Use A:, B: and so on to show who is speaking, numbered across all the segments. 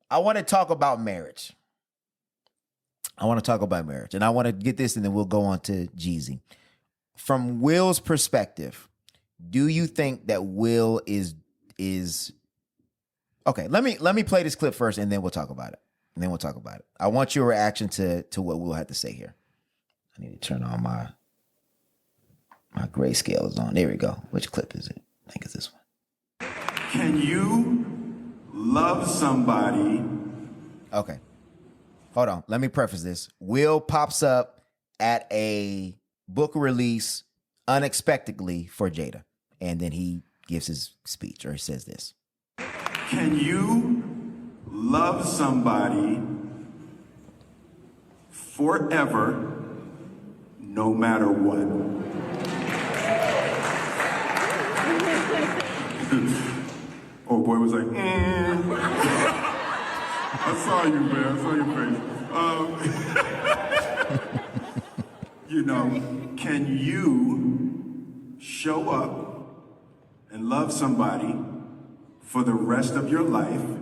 A: I want to talk about marriage. And I want to get this, and then we'll go on to Jeezy. From Will's perspective, do you think that Will is okay? Let me play this clip first, and then we'll talk about it. I want your reaction to what Will had to say here. I need to turn on my grayscale is on. There we go. Which clip is it? I think it's this one.
B: Can you love somebody?
A: Okay. Hold on. Let me preface this. Will pops up at a book release unexpectedly for Jada. And then he gives his speech, or he says this.
B: Can you love somebody forever, no matter what? Oh, boy was like, I saw you, man. I saw your face. Can you show up and love somebody for the rest of your life,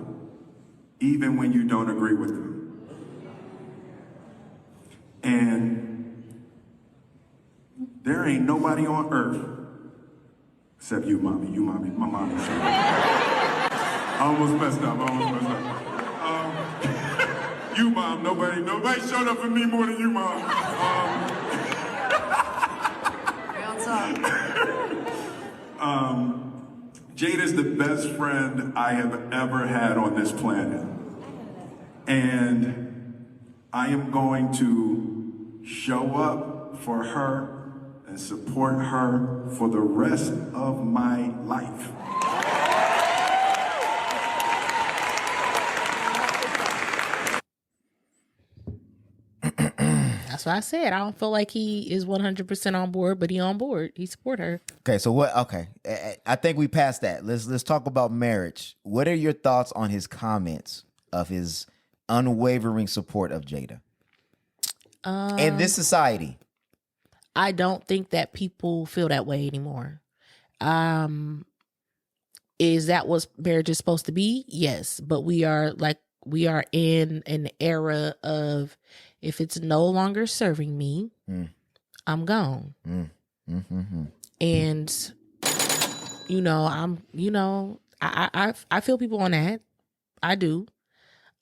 B: even when you don't agree with them? And there ain't nobody on earth except you, mommy. My mommy. I almost messed up. You, mom. Nobody showed up for me more than you, mom.
C: Real talk.
B: Jada's the best friend I have ever had on this planet. And I am going to show up for her and support her for the rest of my life.
D: That's what I said. I don't feel like he is 100% on board, but he on board. He support her.
A: Okay, so what? Okay, I think we passed that. Let's talk about marriage. What are your thoughts on his comments of his unwavering support of Jada in this society?
D: I don't think that people feel that way anymore. Is that what marriage is supposed to be? Yes, but we are in an era of, if it's no longer serving me, I'm gone. And I feel people on that. I do.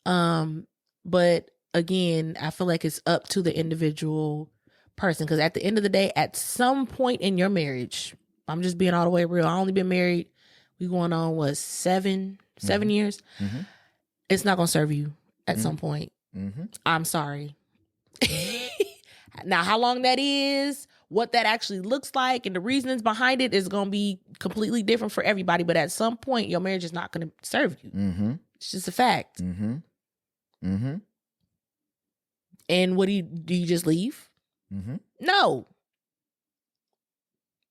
D: But again, I feel like it's up to the individual person, because at the end of the day, at some point in your marriage, I'm just being all the way real. I only been married, we going on 7 years. It's not gonna serve you at some point. I'm sorry. Now, how long that is, what that actually looks like, and the reasons behind it is gonna be completely different for everybody. But at some point, your marriage is not gonna serve you. It's just a fact. And what do you just leave? No.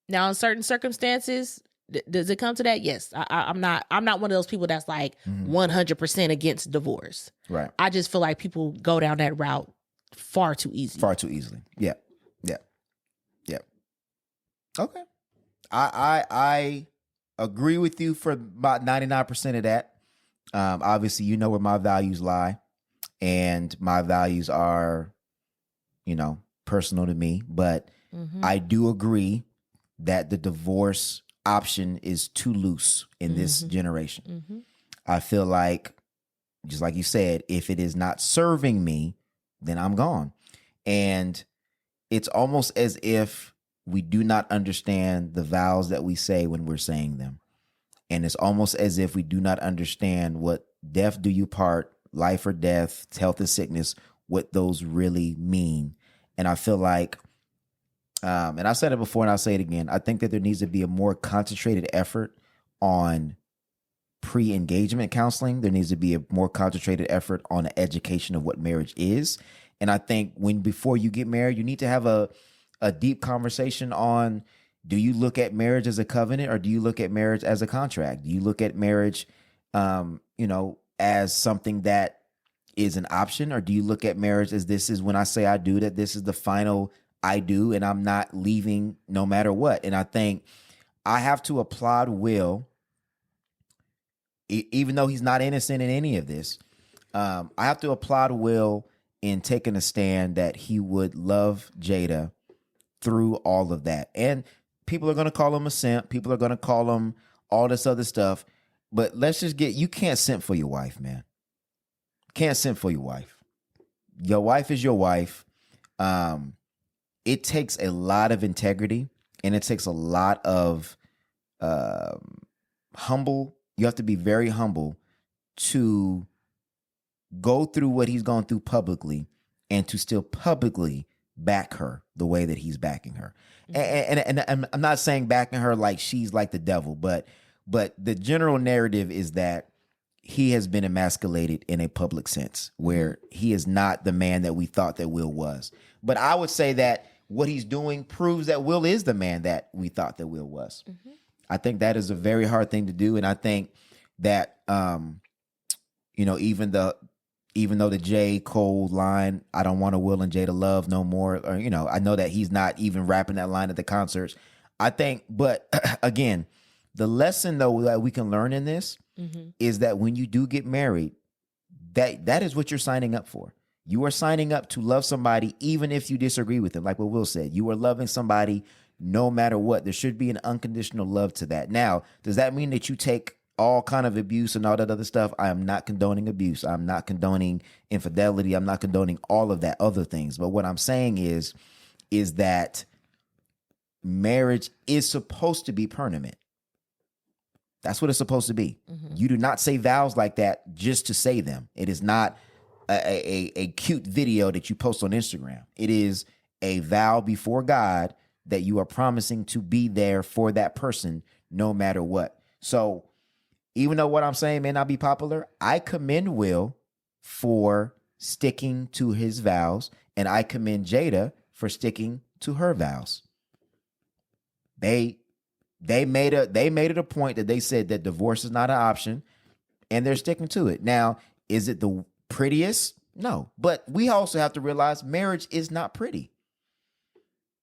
D: Now, in certain circumstances, does it come to that? Yes. I'm not one of those people that's like 100% against divorce.
A: Right.
D: I just feel like people go down that route far too easily.
A: Yeah. Okay. I agree with you for about 99% of that. Obviously, you know where my values lie, and my values are, personal to me, but I do agree that the divorce option is too loose in this generation. I feel like, just like you said, if it is not serving me, then I'm gone. And it's almost as if we do not understand the vows that we say when we're saying them. And it's almost as if we do not understand what death do you part, life or death, health and sickness, what those really mean. And I feel like, and I said it before and I'll say it again, I think that there needs to be a more concentrated effort on pre-engagement counseling. There needs to be a more concentrated effort on the education of what marriage is. And I think before you get married, you need to have a deep conversation on, do you look at marriage as a covenant, or do you look at marriage as a contract? Do you look at marriage, as something that is an option, or do you look at marriage as, this is when I say I do, that this is the final I do, and I'm not leaving no matter what? And I think I have to applaud Will even though he's not innocent in any of this, I have to applaud Will in taking a stand that he would love Jada through all of that. And people are going to call him a simp. People are going to call him all this other stuff. But let's just you can't simp for your wife, man. Can't simp for your wife. Your wife is your wife. It takes a lot of integrity, and it takes a lot of humble. You have to be very humble to go through what he's gone through publicly and to still publicly back her the way that he's backing her. And I'm not saying backing her like she's like the devil, but the general narrative is that he has been emasculated in a public sense, where he is not the man that we thought that Will was. But I would say that what he's doing proves that Will is the man that we thought that Will was. Mm-hmm. I think that is a very hard thing to do. And I think that, even though the J. Cole line, I don't want to Will and Jada love no more, or, I know that he's not even rapping that line at the concerts. I think, but again, the lesson though that we can learn in this is that when you do get married, that is what you're signing up for. You are signing up to love somebody even if you disagree with them. Like what Will said, you are loving somebody no matter what. There should be an unconditional love to that. Now, does that mean that you take all kind of abuse and all that other stuff? I am not condoning abuse. I'm not condoning infidelity. I'm not condoning all of that other things. But what I'm saying is that marriage is supposed to be permanent. That's what it's supposed to be. Mm-hmm. You do not say vows like that just to say them. It is not a cute video that you post on Instagram. It is a vow before God that you are promising to be there for that person no matter what. So even though what I'm saying may not be popular, I commend Will for sticking to his vows, and I commend Jada for sticking to her vows. They made it a point that they said that divorce is not an option, and they're sticking to it. Now, is it the prettiest? No, but we also have to realize marriage is not pretty.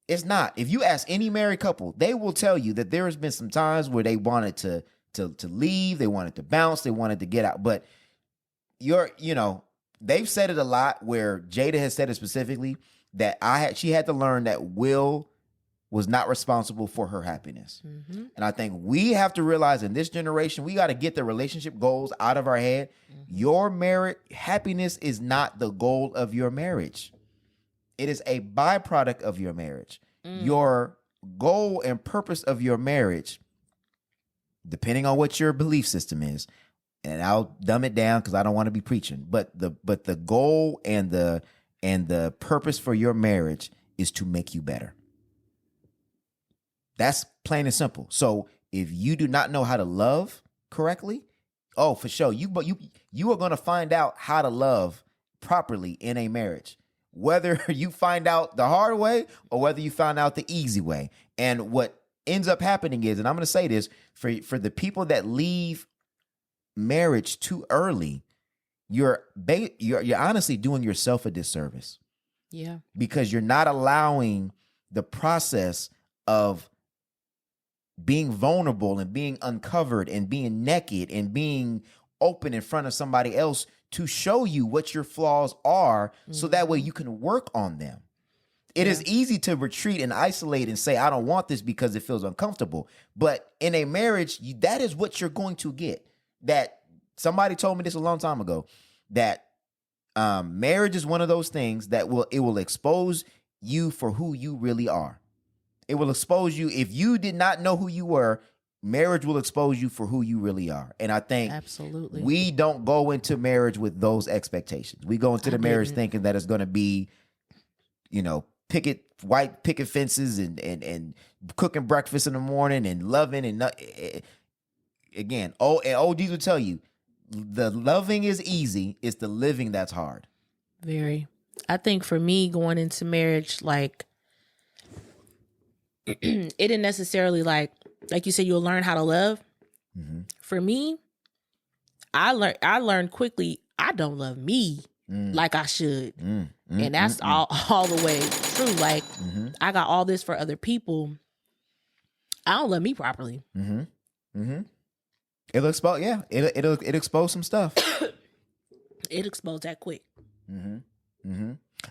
A: It's not. If you ask any married couple, they will tell you that there has been some times where they wanted to leave, they wanted to bounce, they wanted to get out. But they've said it a lot, where Jada has said it specifically, that she had to learn that Will was not responsible for her happiness. Mm-hmm. And I think we have to realize in this generation, we got to get the relationship goals out of our head. Mm-hmm. Your marriage happiness is not the goal of your marriage. It is a byproduct of your marriage. Mm. Your goal and purpose of your marriage, depending on what your belief system is, and I'll dumb it down because I don't want to be preaching, but the goal and the purpose for your marriage is to make you better. That's plain and simple. So if you do not know how to love correctly, for sure, you are going to find out how to love properly in a marriage, whether you find out the hard way or whether you find out the easy way. And what ends up happening is, and I'm going to say this, for the people that leave marriage too early, you're honestly doing yourself a disservice.
D: Yeah. Because
A: you're not allowing the process of being vulnerable and being uncovered and being naked and being open in front of somebody else to show you what your flaws are, so that way you can work on them. It is easy to retreat and isolate and say, I don't want this because it feels uncomfortable. But in a marriage, that is what you're going to get. That somebody told me this a long time ago, that marriage is one of those things that will expose you for who you really are. It will expose you. If you did not know who you were, marriage will expose you for who you really are. And I think
D: absolutely
A: we don't go into marriage with those expectations. We go into the marriage thinking that it's going to be, white picket fences and cooking breakfast in the morning and loving and again. And OGs will tell you, the loving is easy. It's the living that's hard.
D: Very. I think for me, going into marriage, like it didn't necessarily like you said, you'll learn how to love. Mm-hmm. For me, I learned quickly, I don't love me like I should. And that's all the way true. Like, I got all this for other people. I don't love me properly.
A: It'll expose. Yeah, it'll expose some stuff.
D: It exposed that quick.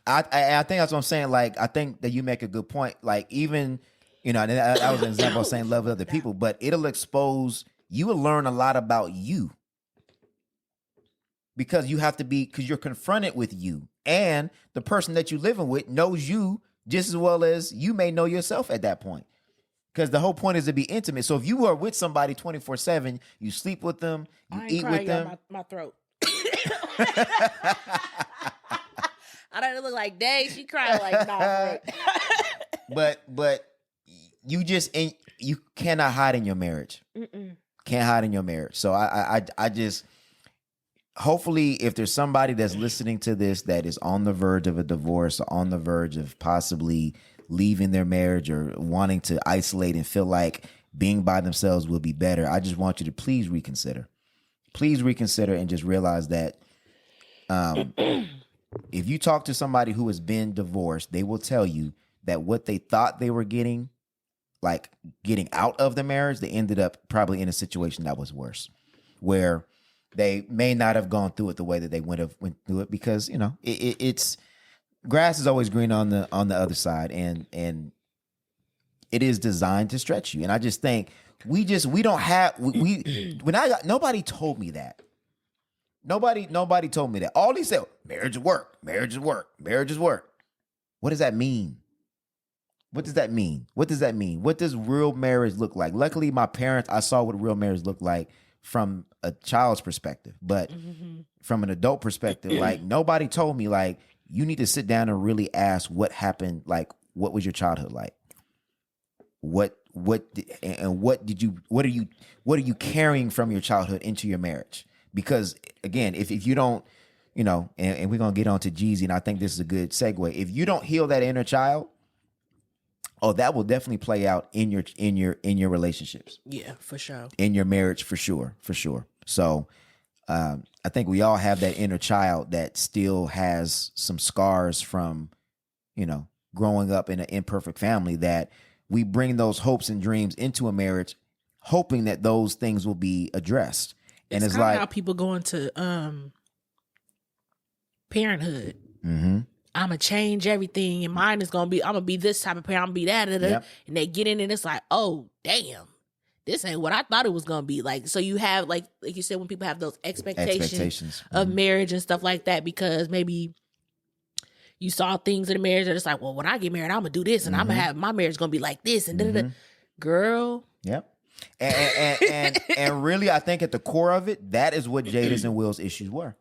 A: I think that's what I'm saying. Like, I think that you make a good point. Like, even, and that was an example of saying love other people, but it'll expose, you will learn a lot about you because because you're confronted with you, and the person that you're living with knows you just as well as you may know yourself at that point. Because the whole point is to be intimate. So if you are with somebody 24/7, you sleep with them, you eat with them.
D: My throat. I don't look like, dang, she cried like, nah.
A: But you you cannot hide in your marriage. Can't hide in your marriage. So I just, hopefully, if there's somebody that's listening to this that is on the verge of a divorce or on the verge of possibly leaving their marriage or wanting to isolate and feel like being by themselves will be better, I just want you to please reconsider. Please reconsider and just realize that if you talk to somebody who has been divorced, they will tell you that what they thought they were getting out of the marriage, they ended up probably in a situation that was worse, where they may not have gone through it the way that they went through it, because it's grass is always green on the other side, and it is designed to stretch you. And I just think nobody told me that. Nobody told me that. All they said, marriage is work, marriage is work, marriage is work. What does that mean? What does that mean? What does that mean? What does real marriage look like? Luckily, my parents, I saw what real marriage looked like from a child's perspective, but from an adult perspective, like, nobody told me, like, you need to sit down and really ask what happened. Like, what was your childhood like? What are you carrying from your childhood into your marriage? Because again, if you don't, and we're going to get on to Jeezy, and I think this is a good segue. If you don't heal that inner child, that will definitely play out in your relationships.
D: Yeah, for sure. In
A: your marriage, for sure. So I think we all have that inner child that still has some scars from, growing up in an imperfect family, that we bring those hopes and dreams into a marriage, hoping that those things will be addressed. And it's like
D: how people go into parenthood.
A: Mm-hmm.
D: I'm going to change everything, and mine is going to be, I'm going to be this type of parent, I'm going to be that.
A: Yep.
D: And they get in and it's like, oh, damn, this ain't what I thought it was going to be. Like, so you have, like you said, when people have those expectations of marriage and stuff like that, because maybe you saw things in the marriage that it's like, well, when I get married, I'm going to do this, and I'm going to have, my marriage going to be like this, and da-da-da. Girl.
A: Yep. And really, I think at the core of it, that is what Jada's and Will's issues were.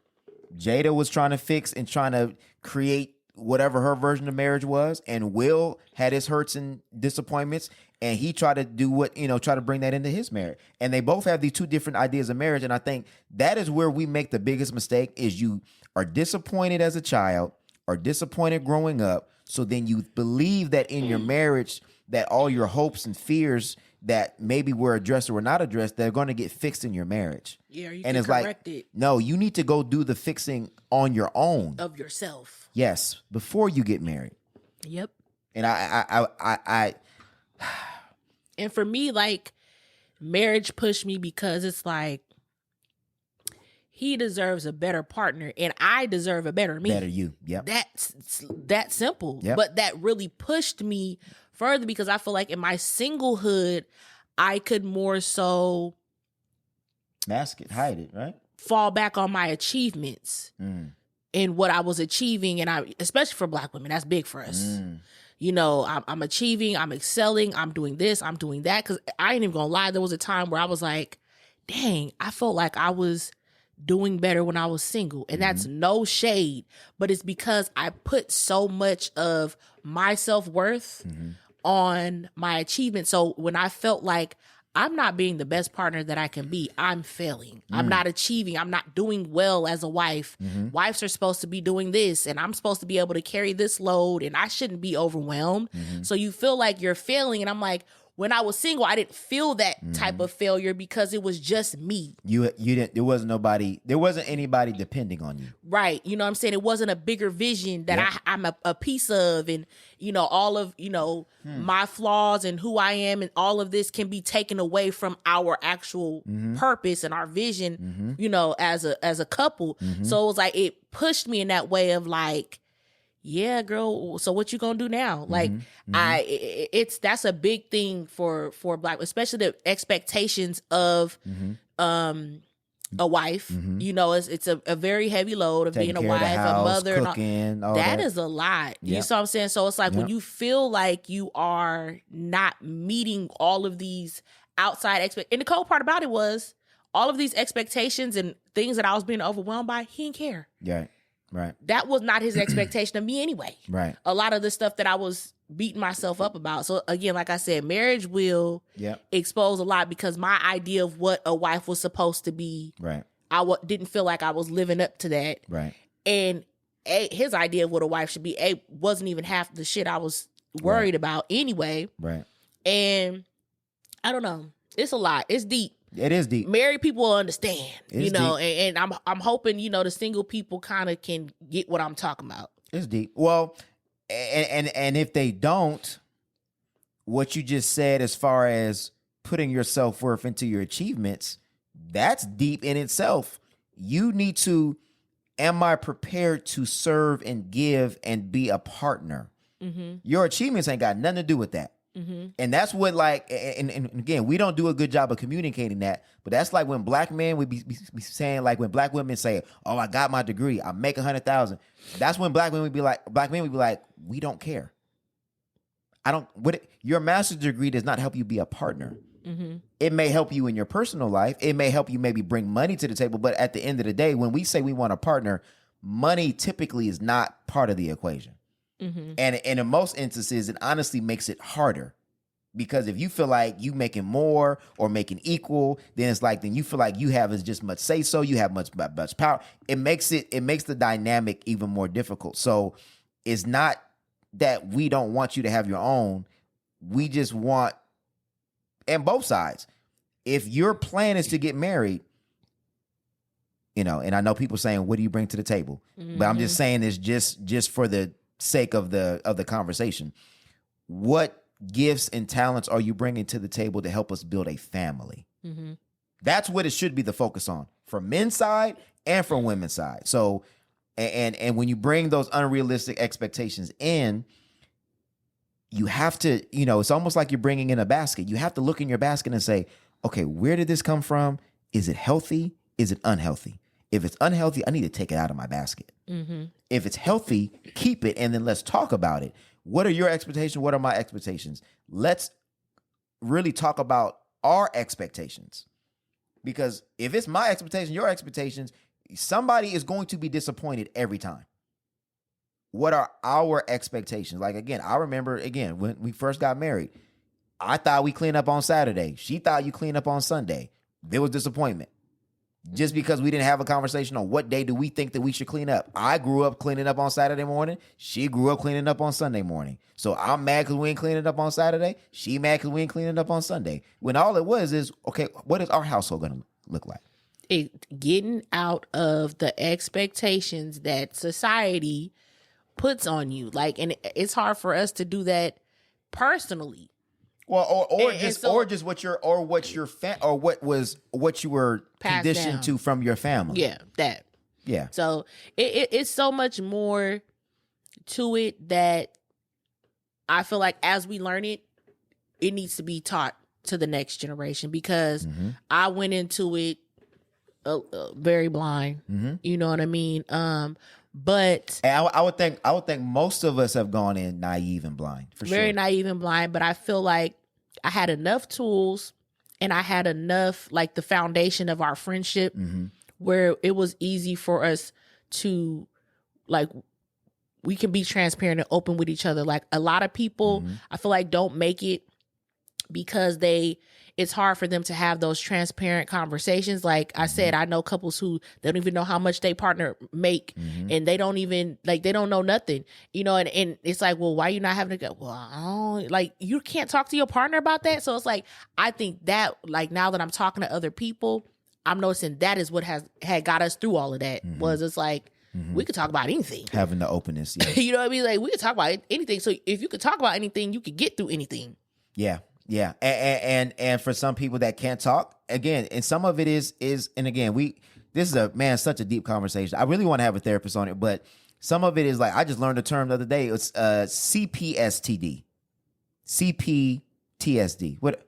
A: Jada was trying to fix and trying to create whatever her version of marriage was, and Will had his hurts and disappointments, and he tried to do try to bring that into his marriage. And they both have these two different ideas of marriage, and I think that is where we make the biggest mistake, is you are disappointed as a child or disappointed growing up, so then you believe that in your marriage that all your hopes and fears that maybe were addressed or were not addressed, they're going to get fixed in your marriage.
D: Yeah, you
A: and
D: can
A: it's
D: correct
A: like,
D: it.
A: No, you need to go do the fixing on your own.
D: Of yourself.
A: Yes, before you get married.
D: Yep.
A: And I
D: and for me, like, marriage pushed me because it's like, he deserves a better partner and I deserve a better me.
A: Better you. Yep.
D: That's that simple.
A: Yep.
D: But that really pushed me further, because I feel like in my singlehood, I could more so
A: mask it, hide it, right?
D: Fall back on my achievements and what I was achieving. And especially for Black women, that's big for us. I'm achieving, I'm excelling, I'm doing this, I'm doing that. Cause I ain't even gonna lie. There was a time where I was like, dang, I felt like I was doing better when I was single. And that's no shade, but it's because I put so much of my self-worth on my achievement. So when I felt like I'm not being the best partner that I can be, I'm failing. I'm not achieving. I'm not doing well as a wife. Wives are supposed to be doing this, and I'm supposed to be able to carry this load, and I shouldn't be overwhelmed. So you feel like you're failing, and I'm like, when I was single, I didn't feel that type of failure because it was just me.
A: You didn't. There wasn't anybody depending on you.
D: Right. You know what I'm saying? It wasn't a bigger vision that I'm a piece of, and, you know, all of, you know, my flaws and who I am and all of this can be taken away from our actual purpose and our vision, you know, as a couple. So it was like, it pushed me in that way of like, yeah, girl, so what you gonna do now? Like, that's a big thing for Black, especially the expectations of a wife. You know, it's a very heavy load of
A: Taking
D: being a
A: care of the
D: wife,
A: house,
D: a mother,
A: cooking, all
D: that
A: that.
D: is a lot. You
A: Yep.
D: see what I'm saying? So it's like when you feel like you are not meeting all of these outside and the cold part about it was all of these expectations and things that I was being overwhelmed by, he didn't care.
A: Right.
D: That was not his expectation of me anyway.
A: Right.
D: A lot of the stuff that I was beating myself up about. So again, like I said, marriage will expose a lot because my idea of what a wife was supposed to be,
A: Right.
D: didn't feel like I was living up to that.
A: Right.
D: And his idea of what a wife should be, wasn't even half the shit I was worried about anyway.
A: Right.
D: And I don't know. It's a lot. It's deep.
A: It is deep.
D: Married people will understand,
A: It's
D: you know,
A: deep.
D: and I'm hoping, you know, the single people kind of can get what I'm talking about.
A: It's deep. Well, and if they don't, what you just said as far as putting your self-worth into your achievements, that's deep in itself. You need to, am I prepared to serve and give and be a partner? Your achievements ain't got nothing to do with that. And that's what, like, and again, we don't do a good job of communicating that, but that's like when Black men would be saying, like when Black women say, oh, I got my degree, I make 100,000. That's when Black men would be like, we don't care. Your master's degree does not help you be a partner. It may help you in your personal life. It may help you maybe bring money to the table. But at the end of the day, when we say we want a partner, money typically is not part of the equation. And in most instances, it honestly makes it harder. Because if you feel like you making more or making equal, then it's like, then you feel like you have as just much say so, you have much power. It makes the dynamic even more difficult. So it's not that we don't want you to have your own. We just want, and both sides, if your plan is to get married, you know, and I know people saying, what do you bring to the table? But I'm just saying this just for the sake of the conversation. What gifts and talents are you bringing to the table to help us build a family? That's what it should be the focus on, from men's side and from women's side. So, and when you bring those unrealistic expectations in, you have to, you know, it's almost like you're bringing in a basket. You have to look in your basket and say, okay, where did this come from? Is it healthy? Is it unhealthy? If it's unhealthy, I need to take it out of my basket. If it's healthy, keep it, and then let's talk about it. What are your expectations? What are my expectations? Let's really talk about our expectations. Because if it's my expectation, your expectations, somebody is going to be disappointed every time. What are our expectations? Like, again, I remember, when we first got married, I thought we clean up on Saturday. She thought you clean up on Sunday. There was disappointment. Just because we didn't have a conversation on what day do we think that we should clean up. I grew up cleaning up on Saturday morning. She grew up cleaning up on Sunday morning. So I'm mad because we ain't cleaning up on Saturday. She mad because we ain't cleaning up on Sunday. When all it was is, okay, what is our household going to look like?
D: Getting out of the expectations that society puts on you. Like, and it's hard for us to do that personally.
A: Well, or just what you were conditioned
D: down
A: to from your family.
D: Yeah, that.
A: Yeah.
D: So it's so much more to it that I feel like as we learn it, it needs to be taught to the next generation, because I went into it very blind. You know what I mean? But
A: and I would think most of us have gone in naive and blind, for
D: very
A: sure.
D: naive and blind. But I feel like I had enough tools and I had enough, like, the foundation of our friendship where it was easy for us to, like, we can be transparent and open with each other. Like, a lot of people, I feel like, don't make it because they it's hard for them to have those transparent conversations. Like I said, I know couples who they don't even know how much they partner make, and they don't even like they don't know nothing, you know. And it's like, well, why you not having to go? Well, I don't, like you can't talk to your partner about that. So it's like I think that like now that I'm talking to other people, I'm noticing that is what had got us through all of that. Was it's like we could talk about anything,
A: having the openness. Yeah.
D: you know what I mean? Like we could talk about anything. So if you could talk about anything, you could get through anything.
A: Yeah. Yeah. And for some people that can't talk, again, and some of it is, and again, this is such a deep conversation. I really want to have a therapist on it, but some of it is like, I just learned a term the other day. It's CPSTD. CPTSD. What?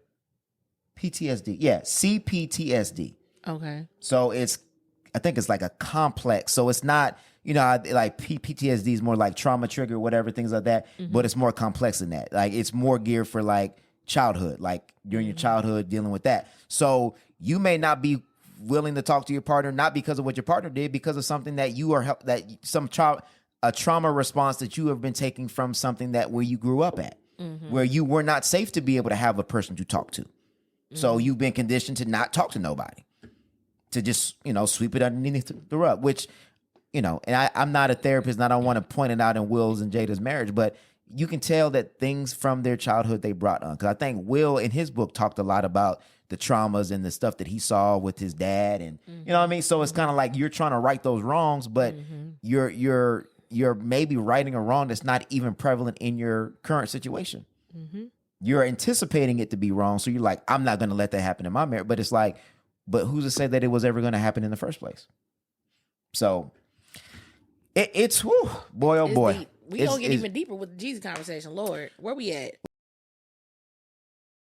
A: PTSD. Yeah. CPTSD.
D: Okay.
A: So I think it's like a complex. So it's not, like PTSD is more like trauma trigger, whatever, things like that. But it's more complex than that. Like it's more geared for like childhood, like during your childhood dealing with that. So you may not be willing to talk to your partner, not because of what your partner did, because of something that you are a trauma response that you have been taking from something that where you grew up at, where you were not safe to be able to have a person to talk to. So you've been conditioned to not talk to nobody, to just, sweep it underneath the rug, which, and I'm not a therapist and I don't want to point it out in Will's and Jada's marriage, but you can tell that things from their childhood they brought on. Because I think Will in his book talked a lot about the traumas and the stuff that he saw with his dad. And you know what I mean? So it's kind of like you're trying to right those wrongs, but you're maybe righting a wrong that's not even prevalent in your current situation. You're anticipating it to be wrong. So you're like, I'm not going to let that happen in my marriage. But it's like, but who's to say that it was ever going to happen in the first place? So it's boy, oh boy.
D: Deep. We gonna get even deeper with the Jesus conversation. Lord, where we at?